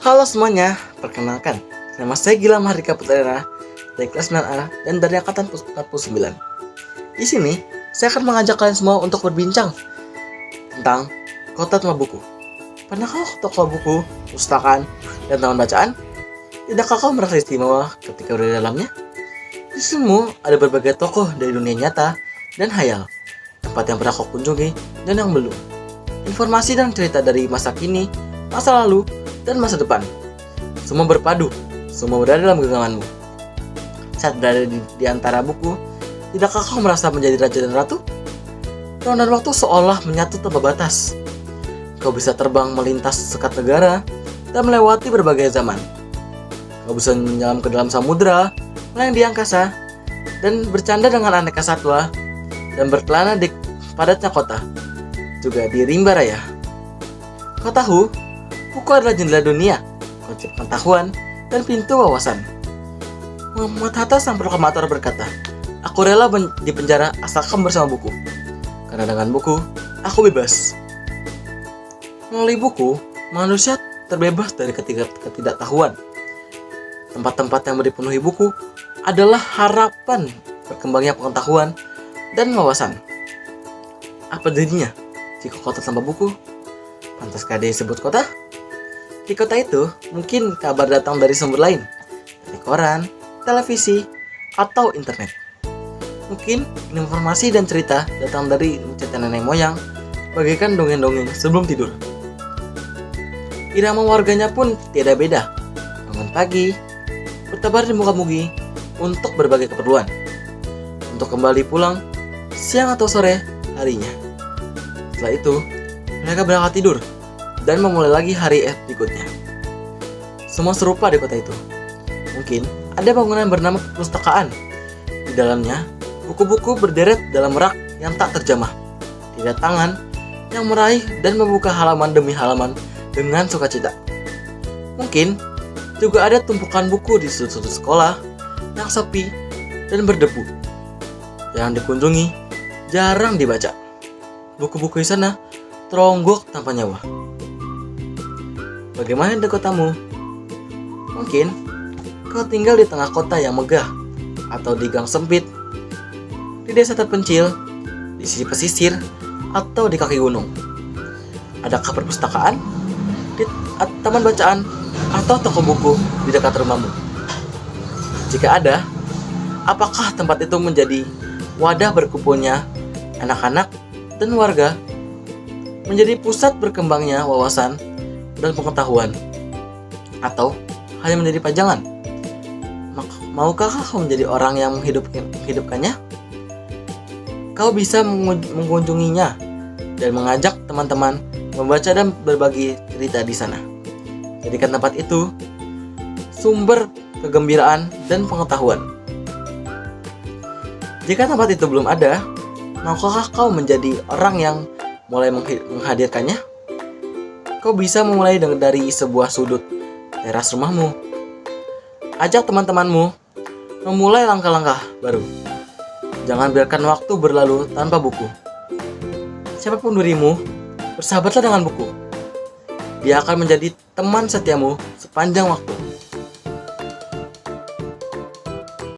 Halo semuanya, perkenalkan, nama saya Gilang Mahardika Putrana dari kelas 9A dan dari angkatan 49. Di sini, saya akan mengajak kalian semua untuk berbincang tentang kota tempat buku. Pernahkah toko buku, pustakaan, dan taman bacaan? Tidakkah kau merasa istimewa ketika berada di dalamnya? Di sini ada berbagai tokoh dari dunia nyata dan hayal, tempat yang pernah kau kunjungi dan yang belum. Informasi dan cerita dari masa kini, masa lalu, dan masa depan. Semua berpadu, semua berada dalam genggamanmu. Saat berada di antara buku, tidakkah kau merasa menjadi raja dan ratu? Ruang dan waktu seolah menyatu tanpa batas. Kau bisa terbang melintas sekat negara dan melewati berbagai zaman. Kau bisa menyelam ke dalam samudera, melayang di angkasa, dan bercanda dengan aneka satwa, dan berkelana di padatnya kota, juga di rimba raya. Kau tahu, buku adalah jendela dunia, kunci pengetahuan, dan pintu wawasan. Muhammad Hatta sang proklamator berkata, "Aku rela di penjara asalkan bersama buku. Karena dengan buku, aku bebas." Melalui buku, manusia terbebas dari ketidaktahuan. Tempat-tempat yang dipenuhi buku adalah harapan berkembangnya pengetahuan dan wawasan. Apa jadinya jika kota tanpa buku? Pantaskah dia disebut kota? Di kota itu, mungkin kabar datang dari sumber lain, dari koran, televisi, atau internet. Mungkin informasi dan cerita datang dari cerita nenek moyang, bagaikan dongeng-dongeng sebelum tidur. Irama warganya pun tiada beda. Bangun pagi, bertebar di muka-mugi untuk berbagai keperluan. Untuk kembali pulang, siang atau sore harinya. Setelah itu, mereka berangkat tidur dan memulai lagi hari berikutnya. Semua serupa di kota itu. Mungkin ada bangunan bernama perpustakaan. Di dalamnya, buku-buku berderet dalam rak yang tak terjamah. Tidak tangan yang meraih dan membuka halaman demi halaman dengan sukacita. Mungkin juga ada tumpukan buku di sudut-sudut sekolah yang sepi dan berdebu. Yang dikunjungi jarang dibaca. Buku-buku di sana teronggok tanpa nyawa. Bagaimana di kotamu? Mungkin kau tinggal di tengah kota yang megah, atau di gang sempit, di desa terpencil, di sisi pesisir, atau di kaki gunung. Adakah perpustakaan, di taman bacaan, atau toko buku di dekat rumahmu? Jika ada, apakah tempat itu menjadi wadah berkumpulnya anak-anak dan warga, menjadi pusat berkembangnya wawasan dan pengetahuan, atau hanya menjadi pajangan? Maukah kau menjadi orang yang menghidupkannya? Kau bisa mengunjunginya dan mengajak teman-teman membaca dan berbagi cerita di sana. Jadikan tempat itu sumber kegembiraan dan pengetahuan. Jika tempat itu belum ada, maukah kau menjadi orang yang mulai menghadirkannya? Kau bisa memulai dari sebuah sudut teras rumahmu. Ajak teman-temanmu memulai langkah-langkah baru. Jangan biarkan waktu berlalu tanpa buku. Siapapun dirimu, bersahabatlah dengan buku. Dia akan menjadi teman setiamu sepanjang waktu.